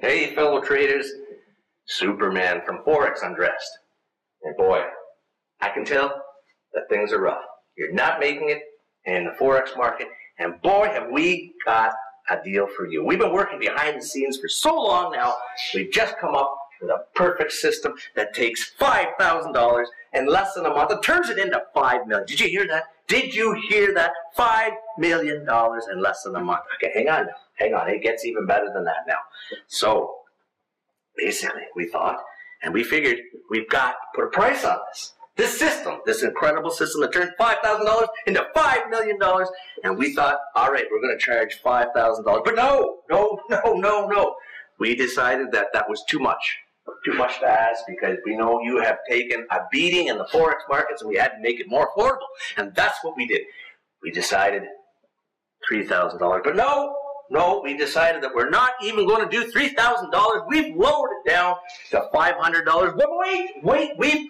Hey, fellow traders, Superman from Forex Undressed. And boy, I can tell that things are rough. You're not making it in the Forex market, and boy, have we got a deal for you. We've been working behind the scenes for so long now, we've just come up with a perfect system that takes $5,000 in less than a month and turns it into $5 million. Did you hear that? Did you hear that? $5 million in less than a month. Okay, hang on now. Hang on. It gets even better than that now. So, basically, we thought, and we figured we've got to put a price on this. This system, this incredible system that turned $5,000 into $5 million. And we thought, all right, we're going to charge $5,000. But no. We decided that that was too much. Too much to ask, because we know you have taken a beating in the Forex markets and we had to make it more affordable. And that's what we did. We decided $3,000. But no, we decided that we're not even going to do $3,000. We've lowered it down to $500. But wait, we've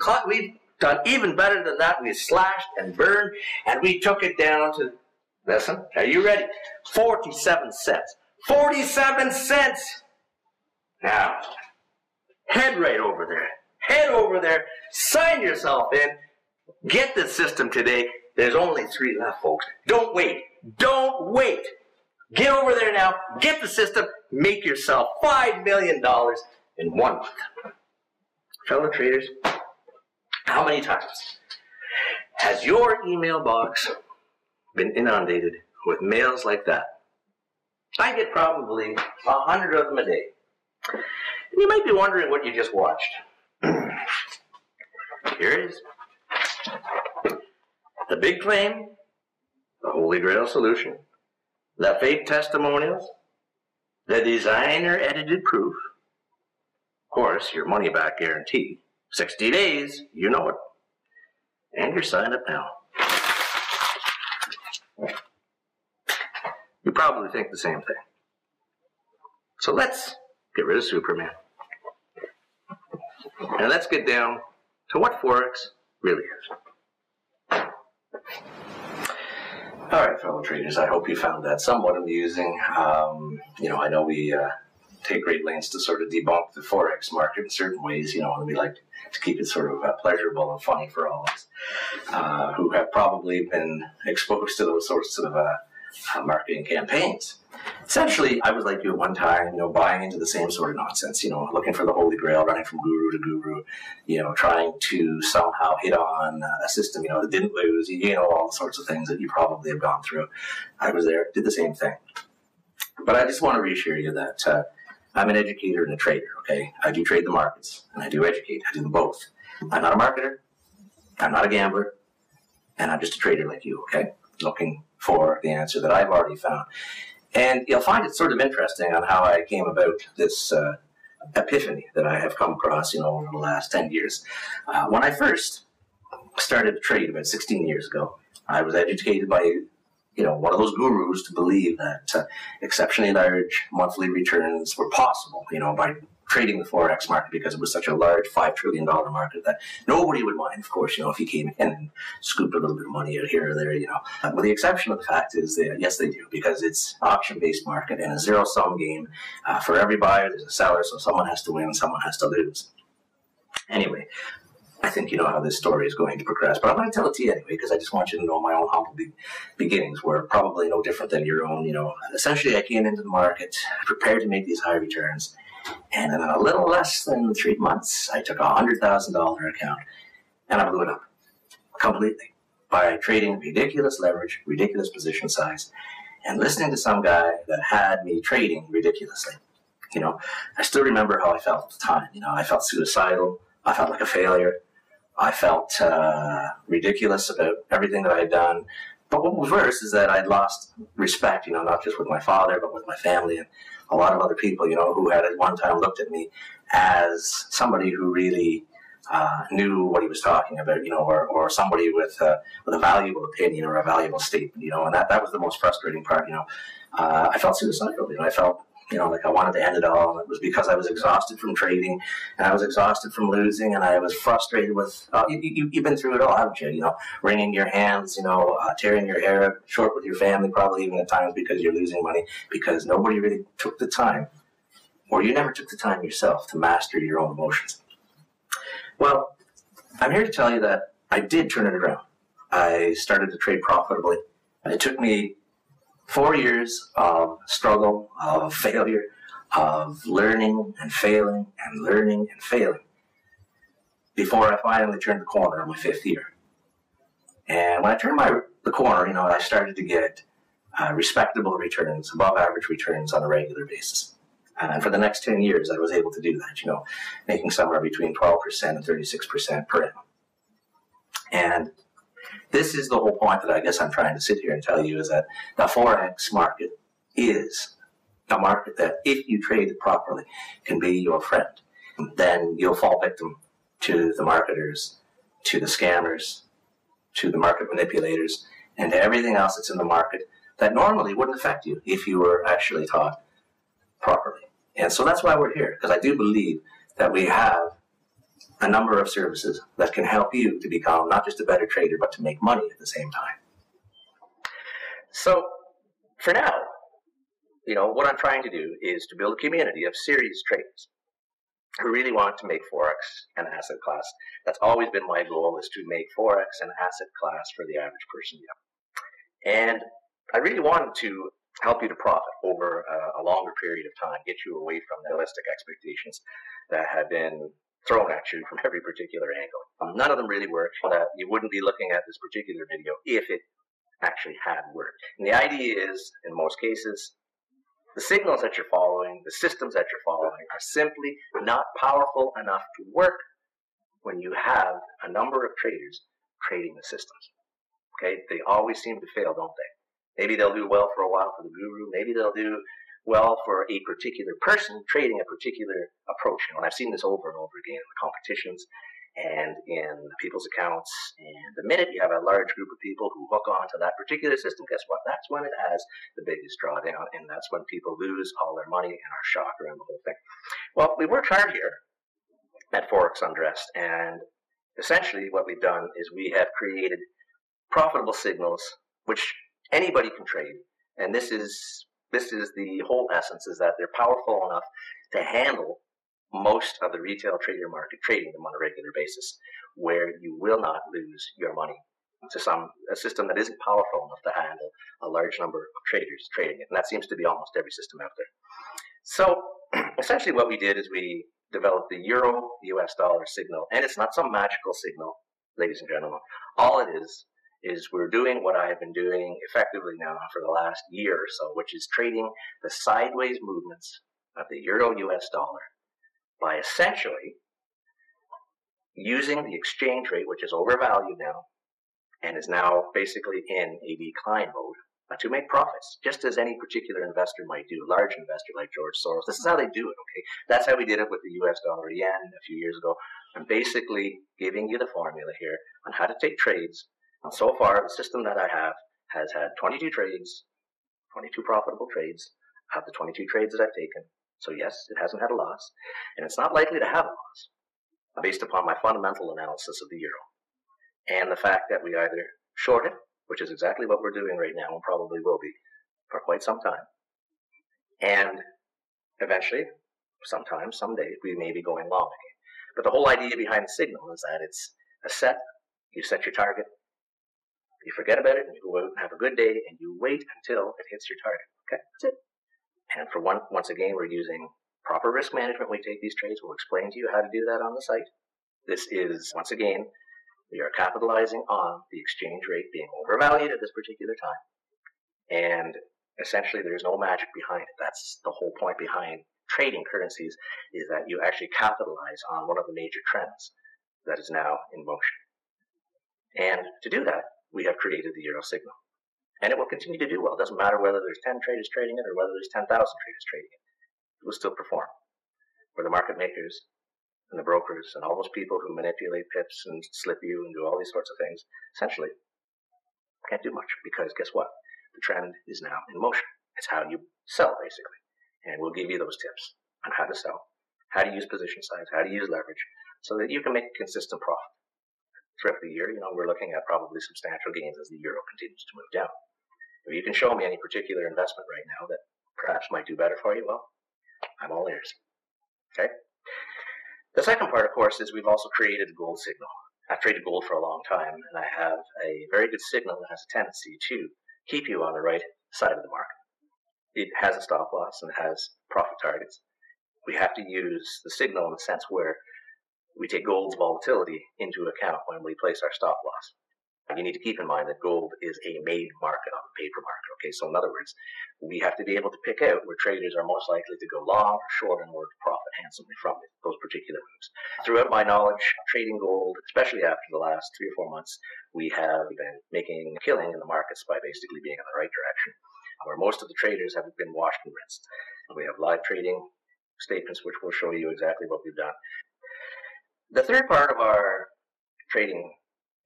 done even better than that. We slashed and burned, and we took it down to, listen, are you ready? 47 cents. 47 cents! Now, head right over there. Head over there. Sign yourself in. Get the system today. There's only 3 left, folks. Don't wait. Don't wait. Get over there now. Get the system. Make yourself $5 million in 1 month. Fellow traders, how many times has your email box been inundated with mails like that? I get probably 100 of them a day. You might be wondering what you just watched. Here it is. The big claim, the Holy Grail solution, the fake testimonials, the designer-edited proof, of course, your money-back guarantee, 60 days, you know it, and you're signed up now. You probably think the same thing. So let's get rid of Superman. And let's get down to what Forex really is. All right, fellow traders, I hope you found that somewhat amusing. I know we take great lengths to sort of debunk the Forex market in certain ways, and we like to keep it sort of pleasurable and funny for all of us who have probably been exposed to those sorts of marketing campaigns. Essentially, I was like you at one time, buying into the same sort of nonsense, looking for the Holy Grail, running from guru to guru, trying to somehow hit on a system, that didn't lose, all the sorts of things that you probably have gone through. I was there, did the same thing. But I just want to reassure you that I'm an educator and a trader, okay? I do trade the markets, and I do educate. I do them both. I'm not a marketer, I'm not a gambler, and I'm just a trader like you, okay? Looking for the answer that I've already found. And you'll find it sort of interesting on how I came about this epiphany that I have come across, over the last 10 years. When I first started to trade about 16 years ago, I was educated by, one of those gurus to believe that exceptionally large monthly returns were possible, by trading the Forex market, because it was such a large $5 trillion market that nobody would mind, of course, if you came in and scooped a little bit of money out here or there, With the exception of the fact is that, yes, they do, because it's auction-based market and a zero-sum game. For every buyer, there's a seller, so someone has to win, someone has to lose. Anyway, I think you know how this story is going to progress, but I'm going to tell it to you anyway, because I just want you to know my own humble beginnings were probably no different than your own. Essentially, I came into the market prepared to make these high returns, and in a little less than 3 months, I took a $100,000 account, and I blew it up completely by trading ridiculous leverage, ridiculous position size, and listening to some guy that had me trading ridiculously. I still remember how I felt at the time. I felt suicidal. I felt like a failure. I felt ridiculous about everything that I had done. But what was worse is that I'd lost respect, not just with my father, but with my family and a lot of other people, who had at one time looked at me as somebody who really knew what he was talking about, or somebody with a valuable opinion or a valuable statement, and that was the most frustrating part, I felt suicidal, I felt, like I wanted to end it all, and it was because I was exhausted from trading, and I was exhausted from losing, and I was frustrated with, you've been through it all, haven't you? Wringing your hands, tearing your hair short with your family, probably even at times because you're losing money, because nobody really took the time or you never took the time yourself to master your own emotions. Well, I'm here to tell you that I did turn it around. I started to trade profitably, and it took me 4 years of struggle, of failure, of learning and failing and learning and failing before I finally turned the corner in my 5th year. And when I turned the corner, I started to get respectable returns, above average returns on a regular basis. And for the next 10 years, I was able to do that, making somewhere between 12% and 36% per annum. And this is the whole point that I guess I'm trying to sit here and tell you, is that the Forex market is a market that, if you trade it properly, can be your friend. Then you'll fall victim to the marketers, to the scammers, to the market manipulators, and to everything else that's in the market that normally wouldn't affect you if you were actually taught properly. And so that's why we're here, because I do believe that we have a number of services that can help you to become not just a better trader, but to make money at the same time. So for now, what I'm trying to do is to build a community of serious traders who really want to make Forex an asset class. That's always been my goal, is to make Forex an asset class for the average person. And I really wanted to help you to profit over a longer period of time, get you away from the realistic expectations that have been thrown at you from every particular angle. None of them really work. That you wouldn't be looking at this particular video if it actually had worked. And the idea is, in most cases, the signals that you're following, the systems that you're following, are simply not powerful enough to work when you have a number of traders trading the systems. Okay, they always seem to fail, don't they? Maybe they'll do well for a while for the guru. Maybe they'll do well for a particular person trading a particular approach. And I've seen this over and over again in the competitions and in people's accounts. And the minute you have a large group of people who hook on to that particular system, guess what? That's when it has the biggest drawdown, and that's when people lose all their money and are shocked around the whole thing. Well, we worked hard here at Forex Undress, and essentially what we've done is we have created profitable signals which anybody can trade. And this is the whole essence, is that they're powerful enough to handle most of the retail trader market, trading them on a regular basis, where you will not lose your money to a system that isn't powerful enough to handle a large number of traders trading it. And that seems to be almost every system out there. So essentially what we did is we developed the Euro US dollar signal. And it's not some magical signal, ladies and gentlemen. All it is we're doing what I've been doing effectively now for the last year or so, which is trading the sideways movements of the Euro US dollar by essentially using the exchange rate, which is overvalued now and is now basically in a decline mode, to make profits, just as any particular investor might do, a large investor like George Soros. This is how they do it, okay? That's how we did it with the US dollar yen a few years ago. I'm basically giving you the formula here on how to take trades. And so far, the system that I have has had 22 trades, 22 profitable trades out of the 22 trades that I've taken. So yes, it hasn't had a loss, and it's not likely to have a loss based upon my fundamental analysis of the euro and the fact that we either short it, which is exactly what we're doing right now and probably will be for quite some time, and eventually, sometime, someday, we may be going long again. But the whole idea behind the signal is that it's a set. You set your target, you forget about it, and you go out and have a good day, and you wait until it hits your target. Okay, that's it. And for once again, we're using proper risk management. We take these trades. We'll explain to you how to do that on the site. This is, once again, we are capitalizing on the exchange rate being overvalued at this particular time. And essentially, there's no magic behind it. That's the whole point behind trading currencies, is that you actually capitalize on one of the major trends that is now in motion. And to do that, we have created the euro signal. And it will continue to do well. It doesn't matter whether there's 10 traders trading it or whether there's 10,000 traders trading it. It will still perform. For the market makers and the brokers and all those people who manipulate pips and slip you and do all these sorts of things, essentially, can't do much, because guess what? The trend is now in motion. It's how you sell, basically. And we'll give you those tips on how to sell, how to use position size, how to use leverage, so that you can make a consistent profit. Throughout the year, we're looking at probably substantial gains as the euro continues to move down. If you can show me any particular investment right now that perhaps might do better for you, well, I'm all ears. Okay? The second part, of course, is we've also created a gold signal. I've traded gold for a long time, and I have a very good signal that has a tendency to keep you on the right side of the market. It has a stop loss and it has profit targets. We have to use the signal in the sense where we take gold's volatility into account when we place our stop loss. You need to keep in mind that gold is a made market on the paper market. Okay, so in other words, we have to be able to pick out where traders are most likely to go long or short in order to profit handsomely from those particular moves. Throughout my knowledge trading gold, especially after the last 3 or 4 months, we have been making a killing in the markets by basically being in the right direction, where most of the traders have been washed and rinsed. We have live trading statements which will show you exactly what we've done. The third part of our trading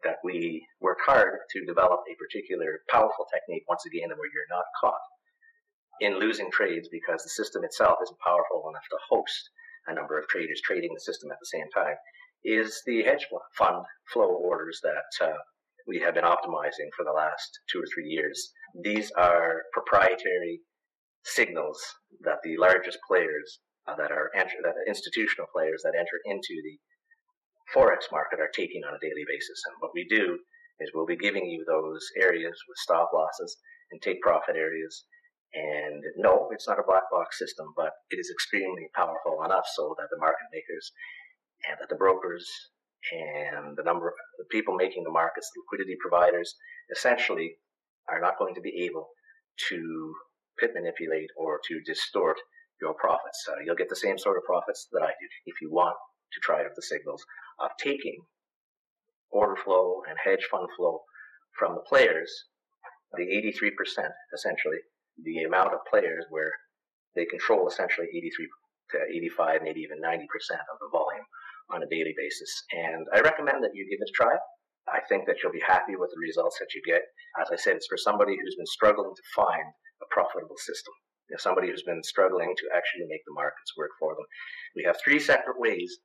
that we work hard to develop a particular powerful technique, once again, where you're not caught in losing trades because the system itself isn't powerful enough to host a number of traders trading the system at the same time, is the hedge fund flow orders that we have been optimizing for the last 2 or 3 years. These are proprietary signals that the largest players that institutional players that enter into the Forex market are taking on a daily basis. And what we do is we'll be giving you those areas with stop losses and take profit areas. And no, it's not a black box system, but it is extremely powerful enough so that the market makers and that the brokers and the people making the markets, the liquidity providers, essentially are not going to be able to pit manipulate or to distort your profits. You'll get the same sort of profits that I do if you want to try out the signals of taking order flow and hedge fund flow from the players, the 83% essentially, the amount of players where they control essentially 83 to 85, maybe even 90% of the volume on a daily basis. And I recommend that you give it a try. I think that you'll be happy with the results that you get. As I said, it's for somebody who's been struggling to find a profitable system. Somebody who's been struggling to actually make the markets work for them. We have 3 separate ways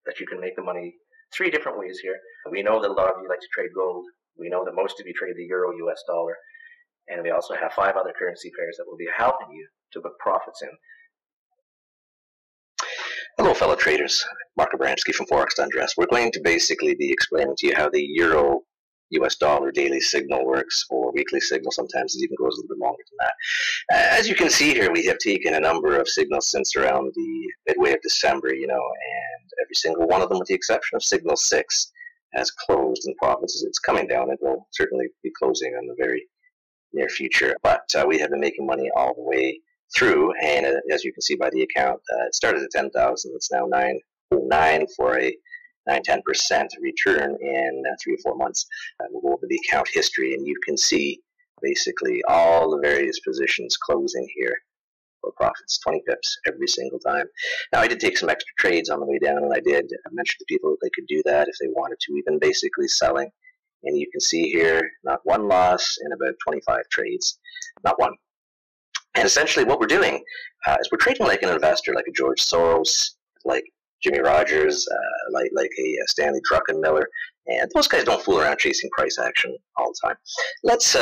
that you can make the money, 3 different ways here. We know that a lot of you like to trade gold. We know that most of you trade the euro, US dollar. And we also have 5 other currency pairs that will be helping you to book profits in. Hello, fellow traders. Mark Abramsky from Forex Undress. We're going to basically be explaining to you how the euro US dollar daily signal works, or weekly signal. Sometimes it even goes a little bit longer than that. As you can see here, we have taken a number of signals since around the midway of December, and every single one of them, with the exception of signal 6, has closed in profits. It's coming down. It will certainly be closing in the very near future. But we have been making money all the way through, and as you can see by the account, it started at 10,000. It's now 909 for a 9-10% return in 3 or 4 months. We'll go over the account history, and you can see basically all the various positions closing here for profits, 20 pips every single time. Now, I did take some extra trades on the way down, and I mentioned to people that they could do that if they wanted to, even basically selling. And you can see here, not one loss in about 25 trades, not one. And essentially what we're doing is we're trading like an investor, like a George Soros, like Jimmy Rogers, like a Stanley Druckenmiller, and those guys don't fool around chasing price action all the time. Let's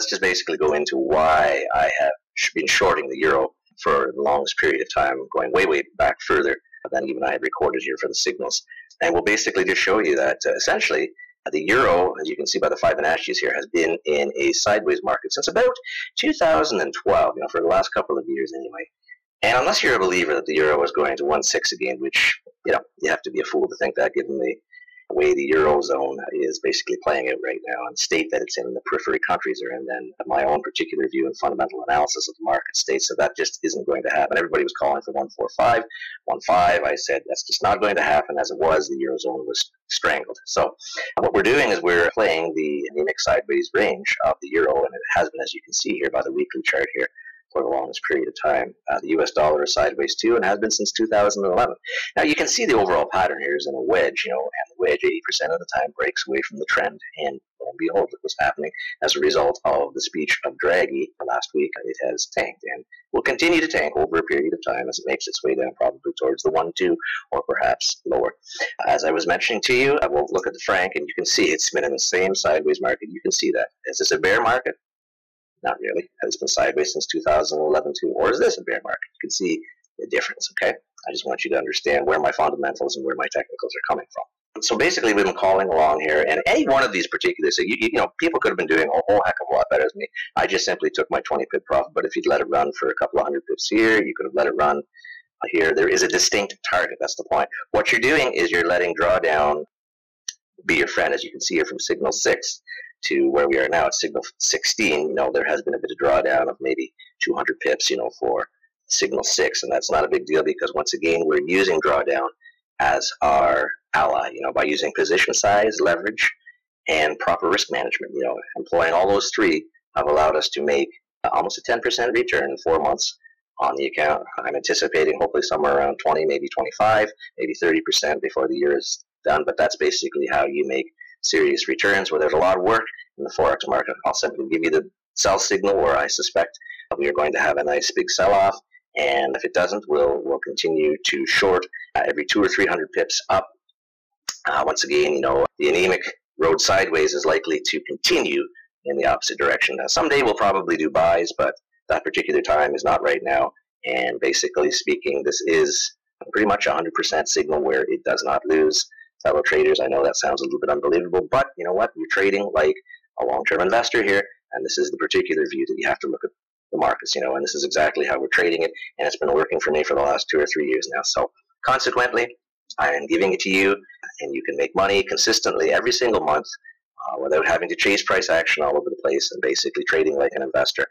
just basically go into why I have been shorting the euro for the longest period of time, going way back further than even I had recorded here for the signals. And we'll basically just show you that essentially the euro, as you can see by the Fibonacci's here, has been in a sideways market since about 2012, for the last couple of years anyway. And unless you're a believer that the euro is going to 1.6 again, which, you have to be a fool to think that given the way the eurozone is basically playing out right now, and the state that it's in, the periphery countries are in, then my own particular view and fundamental analysis of the market states that just isn't going to happen. Everybody was calling for 1.45, 1.5. I said that's just not going to happen. As it was, the eurozone was strangled. So what we're doing is we're playing the anemic sideways range of the euro, and it has been, as you can see here by the weekly chart here, for the longest period of time. The US dollar is sideways too, and has been since 2011. Now you can see the overall pattern here is in a wedge, and the wedge 80% of the time breaks away from the trend, and lo and behold, look what's happening as a result of the speech of Draghi last week. It has tanked, and will continue to tank over a period of time as it makes its way down probably towards the 1-2 or perhaps lower. As I was mentioning to you, I will look at the franc, and you can see it's been in the same sideways market. You can see that. Is this a bear market? Not really. It's been sideways since 2011 too. Or is this a bear market? You can see the difference, okay? I just want you to understand where my fundamentals and where my technicals are coming from. So basically, we've been calling along here, and any one of these particular, so you know, people could have been doing a whole heck of a lot better than me. I just simply took my 20 pip profit, but if you'd let it run for a couple of hundred pips here, you could have let it run here. There is a distinct target. That's the point. What you're doing is you're letting drawdown be your friend. As you can see here from signal 6 to where we are now at signal 16, you know, there has been a bit of drawdown of maybe 200 pips, you know, for signal 6, and that's not a big deal because once again, we're using drawdown as our ally, you know, by using position size, leverage, and proper risk management. You know, employing all those three have allowed us to make almost a 10% return in 4 months on the account. I'm anticipating hopefully somewhere around 20, maybe 25, maybe 30% before the year is done, but that's basically how you make serious returns where there's a lot of work in the Forex market. I'll simply give you the sell signal where I suspect we are going to have a nice big sell-off, and if it doesn't, we'll continue to short every 200 or 300 pips up. Once again, you know, the anemic road sideways is likely to continue in the opposite direction. Now, someday we'll probably do buys, but that particular time is not right now. And basically speaking, this is pretty much 100% signal where it does not lose. Fellow traders, I know that sounds a little bit unbelievable, but you know what? You're trading like a long-term investor here, and this is the particular view that you have to look at the markets, you know, and this is exactly how we're trading it, and it's been working for me for the last 2 or 3 years now. So consequently, I am giving it to you, and you can make money consistently every single month without having to chase price action all over the place and basically trading like an investor.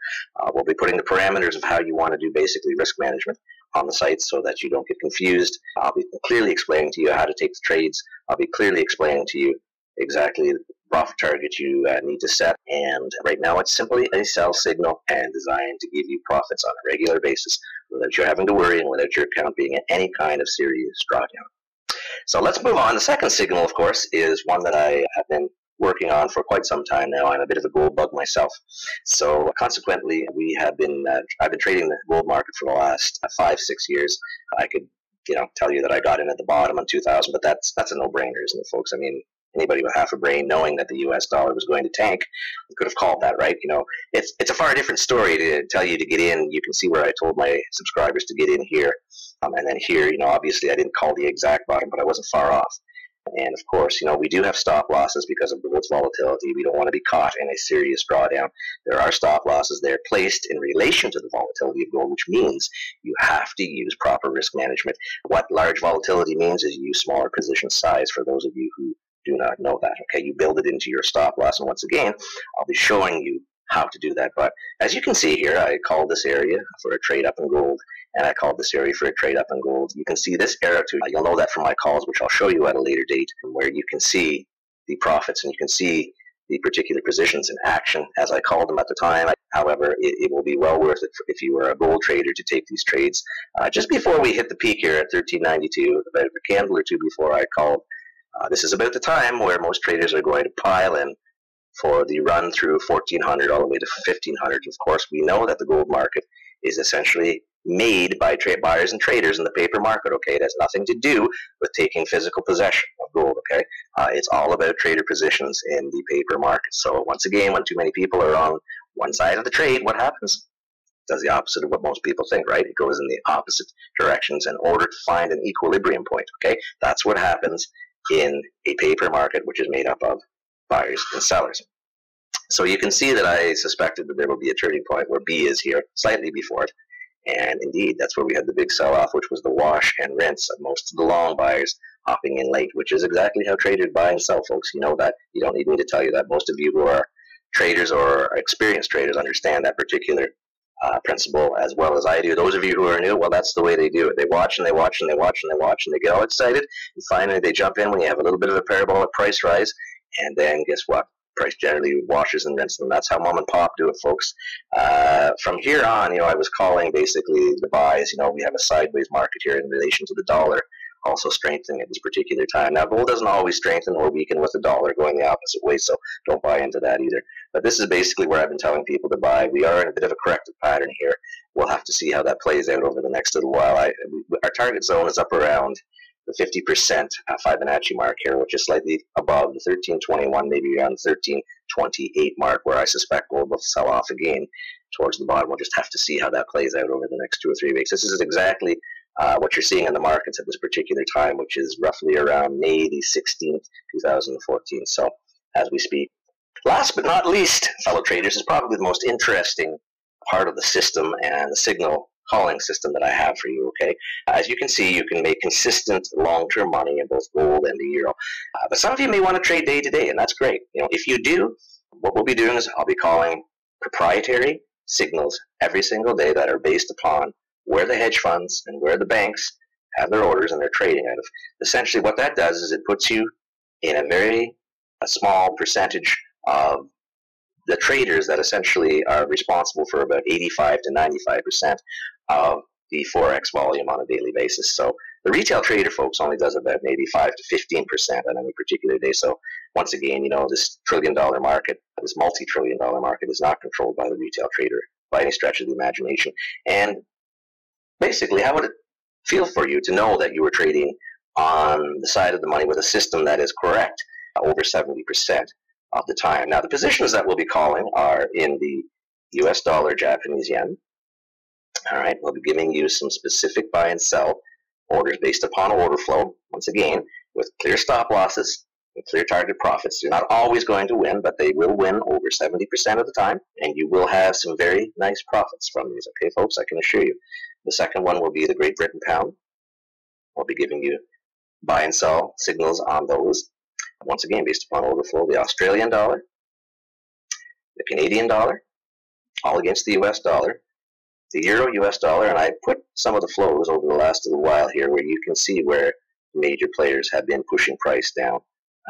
We'll be putting the parameters of how you want to do basically risk management on the site so that you don't get confused. I'll be clearly explaining to you how to take the trades. I'll be clearly explaining to you exactly the profit target you need to set. And right now it's simply a sell signal and designed to give you profits on a regular basis without you having to worry and without your account being in any kind of serious drawdown. So let's move on. The second signal, of course, is one that I have been working on for quite some time now. I'm a bit of a gold bug myself. So consequently, I've been trading the gold market for the last 5-6 years. I could, you know, tell you that I got in at the bottom in 2000, but that's a no-brainer, isn't it, folks? I mean, anybody with half a brain knowing that the US dollar was going to tank could have called that, right? You know, it's a far different story to tell you to get in. You can see where I told my subscribers to get in here. And then here, you know, obviously I didn't call the exact bottom, but I wasn't far off. And of course, you know, we do have stop losses because of gold's volatility. We don't want to be caught in a serious drawdown. There are stop losses there placed in relation to the volatility of gold, which means you have to use proper risk management. What large volatility means is you use smaller position size for those of you who do not know that. Okay, you build it into your stop loss. And once again, I'll be showing you how to do that. But as you can see here, I called this area for a trade up in gold, and I called this area for a trade up in gold. You can see this arrow too. You'll know that from my calls, which I'll show you at a later date, where you can see the profits and you can see the particular positions in action as I called them at the time. However, it will be well worth it if you were a gold trader to take these trades. Just before we hit the peak here at 1392, about a candle or two before I called, this is about the time where most traders are going to pile in for the run through 1400 all the way to 1500. Of course, we know that the gold market is essentially made by buyers and traders in the paper market. Okay, it has nothing to do with taking physical possession of gold. Okay, it's all about trader positions in the paper market. So once again, when too many people are on one side of the trade, what happens? It does the opposite of what most people think, right? It goes in the opposite directions in order to find an equilibrium point. Okay, that's what happens in a paper market, which is made up of buyers and sellers. So you can see that I suspected that there will be a turning point where B is here slightly before it. And indeed, that's where we had the big sell-off, which was the wash and rinse of most of the long buyers hopping in late, which is exactly how traders buy and sell, folks. You know that. You don't need me to tell you that. Most of you who are traders or experienced traders understand that particular principle as well as I do. Those of you who are new, well, that's the way they do it. They watch and they watch and they watch and they watch and they get all excited. And finally, they jump in when you have a little bit of a parabolic price rise. And then guess what? Price generally washes and rinses them. That's how mom and pop do it, folks. From here on, you know, I was calling basically the buys. You know, we have a sideways market here in relation to the dollar, also strengthening at this particular time. Now, gold doesn't always strengthen or weaken with the dollar going the opposite way, so don't buy into that either. But this is basically where I've been telling people to buy. We are in a bit of a corrective pattern here. We'll have to see how that plays out over the next little while. Our target zone is up around the 50% Fibonacci mark here, which is slightly above the 1321, maybe around the 1328 mark, where I suspect gold will sell off again towards the bottom. We'll just have to see how that plays out over the next 2 or 3 weeks. This is exactly what you're seeing in the markets at this particular time, which is roughly around May the 16th, 2014. So as we speak. Last but not least, fellow traders, is probably the most interesting part of the system and the signal calling system that I have for you, okay? As you can see, you can make consistent long-term money in both gold and the euro. But some of you may want to trade day to day, and that's great. If you do, what we'll be doing is I'll be calling proprietary signals every single day that are based upon where the hedge funds and where the banks have their orders and they're trading out of. Essentially, what that does is it puts you in a small percentage of the traders that essentially are responsible for about 85 to 95% of the Forex volume on a daily basis. So the retail trader, folks, only does about maybe 5 to 15% on any particular day. So once again, this trillion-dollar market, this multi-trillion-dollar market is not controlled by the retail trader by any stretch of the imagination. And basically, how would it feel for you to know that you were trading on the side of the money with a system that is correct over 70% of the time? Now, the positions that we'll be calling are in the US dollar, Japanese yen. All right, we'll be giving you some specific buy and sell orders based upon order flow, once again, with clear stop losses and clear target profits. You're not always going to win, but they will win over 70% of the time, and you will have some very nice profits from these, okay, folks, I can assure you. The second one will be the Great Britain pound. We'll be giving you buy and sell signals on those, once again, based upon order flow. The Australian dollar, the Canadian dollar, all against the US dollar, the euro, US dollar, and I put some of the flows over the last little while here where you can see where major players have been pushing price down.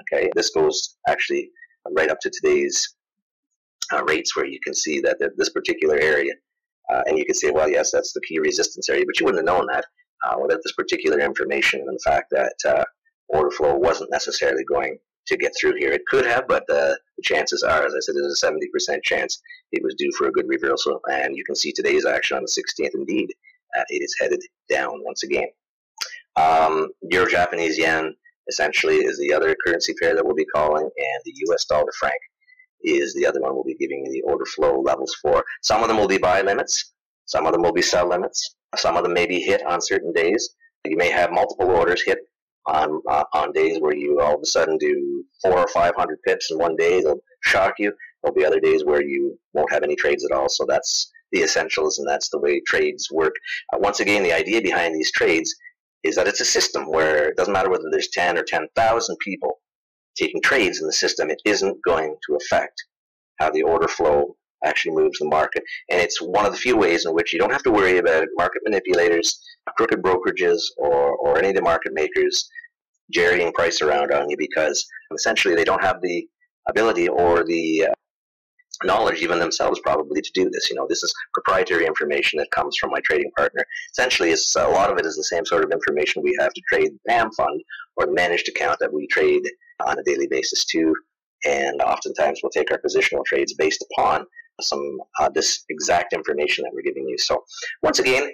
Okay, this goes actually right up to today's rates, where you can see that this particular area, and you can say, well, yes, that's the key resistance area, but you wouldn't have known that without this particular information and the fact that order flow wasn't necessarily going to get through here. It could have, but the chances are, as I said, there's a 70% chance it was due for a good reversal, and you can see today's action on the 16th. Indeed, it is headed down once again. Euro Japanese yen essentially is the other currency pair that we'll be calling, and the US dollar franc is the other one we'll be giving you the order flow levels for. Some of them will be buy limits, some of them will be sell limits, some of them may be hit on certain days. You may have multiple orders hit on days where you all of a sudden do 400 or 500 pips in one day. They'll shock you. There'll be other days where you won't have any trades at all. So that's the essentials, and that's the way trades work. Once again, the idea behind these trades is that it's a system where it doesn't matter whether there's 10 or 10,000 people taking trades in the system. It isn't going to affect how the order flow actually moves the market. And it's one of the few ways in which you don't have to worry about market manipulators, crooked brokerages, or any of the market makers jerrying price around on you, because essentially they don't have the ability or the knowledge, even themselves probably, to do this. This is proprietary information that comes from my trading partner. Essentially, a lot of it is the same sort of information we have to trade the PAM fund or the managed account that we trade on a daily basis too. And oftentimes we'll take our positional trades based upon some this exact information that we're giving you. So once again,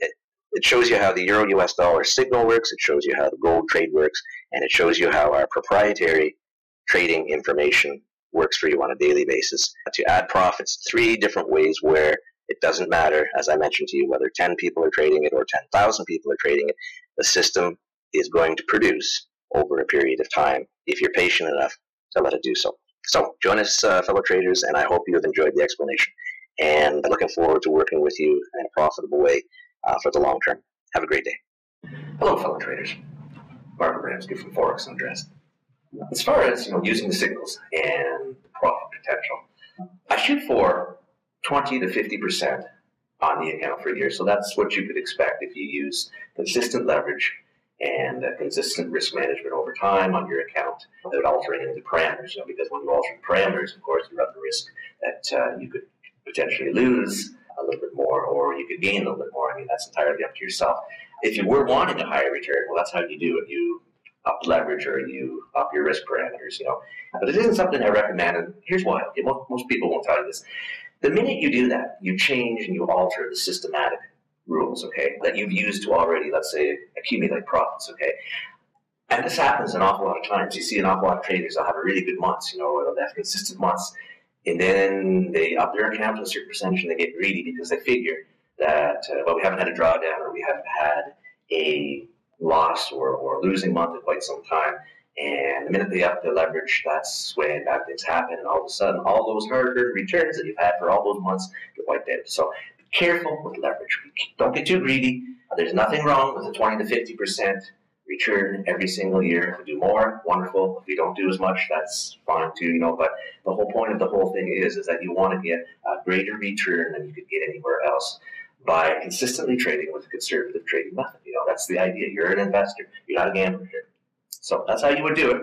it shows you how the euro US dollar signal works, it shows you how the gold trade works, and it shows you how our proprietary trading information works for you on a daily basis. To add profits, 3 different ways where it doesn't matter, as I mentioned to you, whether 10 people are trading it or 10,000 people are trading it, the system is going to produce over a period of time if you're patient enough to let it do so. So join us, fellow traders, and I hope you have enjoyed the explanation. And looking forward to working with you in a profitable way for the long term. Have a great day. Hello, fellow traders. Mark Abramsky from Forex Undress. As far as using the signals and the profit potential, I shoot for 20 to 50% on the account for a year. So that's what you could expect if you use consistent leverage and consistent risk management over time on your account without altering any of the parameters. Because when you alter the parameters, of course, you run the risk that you could potentially lose a little bit more, or you could gain a little bit more. I mean, that's entirely up to yourself. If you were wanting a higher return, well, that's how you do it. You up leverage or you up your risk parameters, But it isn't something I recommend, and here's why. Okay, most people won't tell you this. The minute you do that, you change and you alter the systematic rules, okay, that you've used to already, let's say, accumulate profits, okay? And this happens an awful lot of times. You see an awful lot of traders, they'll have a really good months, they'll have consistent months, and then they up their account to a certain percentage and they get greedy because they figure that, well, we haven't had a drawdown or we haven't had a loss or losing month in quite some time. And the minute they up the leverage, that's when bad things happen. And all of a sudden, all those hard-earned returns that you've had for all those months get wiped out. So be careful with leverage. Don't get too greedy. There's nothing wrong with a 20 to 50% return every single year. If you do more, wonderful. If you don't do as much, that's fine too, you know. But the whole point of the whole thing is that you want to get a greater return than you could get anywhere else by consistently trading with a conservative trading method. You know, that's the idea. You're an investor. You're not a gambler here. So that's how you would do it.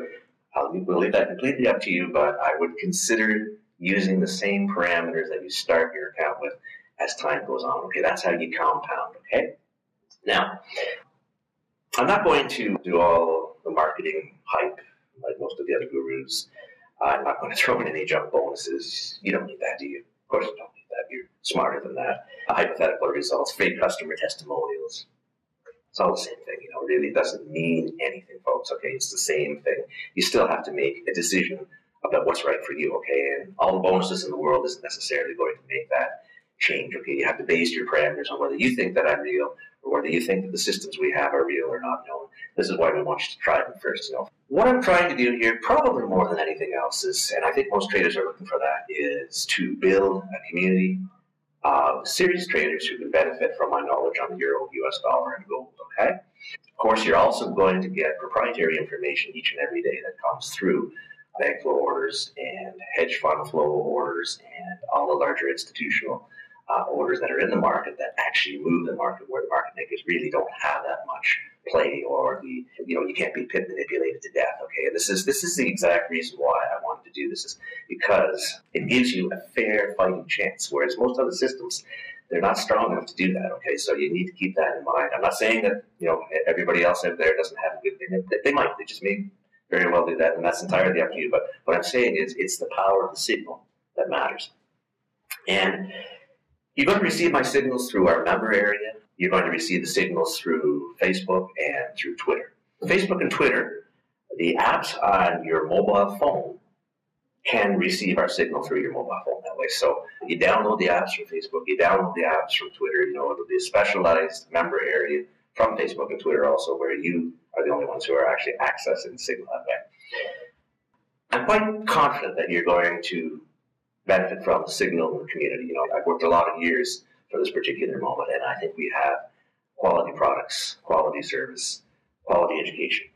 We'll leave that completely up to you, but I would consider using the same parameters that you start your account with as time goes on. Okay, that's how you compound. Okay. Now, I'm not going to do all the marketing hype like most of the other gurus. I'm not going to throw in any junk bonuses. You don't need that, do you? Of course you don't need that. You're smarter than that. Hypothetical results, fake customer testimonials. It's all the same thing, you know. Really, it doesn't mean anything, folks. Okay, it's the same thing. You still have to make a decision about what's right for you. Okay, and all the bonuses in the world isn't necessarily going to make that change. Okay, you have to base your parameters on whether you think that I'm real or whether you think that the systems we have are real or not. You know, this is why we want you to try them first. You know, what I'm trying to do here, probably more than anything else, is, and I think most traders are looking for that, is to build a community of serious traders who can benefit from my knowledge on the euro, US dollar, and gold. Okay. Of course, you're also going to get proprietary information each and every day that comes through bank flow orders and hedge fund flow orders and all the larger institutional orders that are in the market that actually move the market, where the market makers really don't have that much play, or you can't be pit manipulated to death. Okay, and this is the exact reason why I wanted to do this, is because it gives you a fair fighting chance, whereas most other systems, they're not strong enough to do that. Okay, so you need to keep that in mind. I'm not saying that everybody else out there doesn't have a good thing. They might. They just may very well do that, and that's entirely up to you. But what I'm saying is, it's the power of the signal that matters. And you're going to receive my signals through our member area. You're going to receive the signals through Facebook and through Twitter. Facebook and Twitter, the apps on your mobile phone can receive our signal through your mobile phone that way. So you download the apps from Facebook, you download the apps from Twitter. You know, it'll be a specialized member area from Facebook and Twitter also, where you are the only ones who are actually accessing the signal that way. I'm quite confident that you're going to benefit from the signal in the community. You know, I've worked a lot of years for this particular moment, and I think we have quality products, quality service, quality education.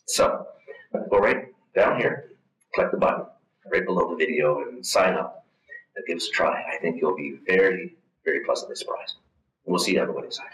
So go right down here, click the button right below the video and sign up and give us a try. I think you'll be very, very pleasantly surprised. We'll see you on the winning side.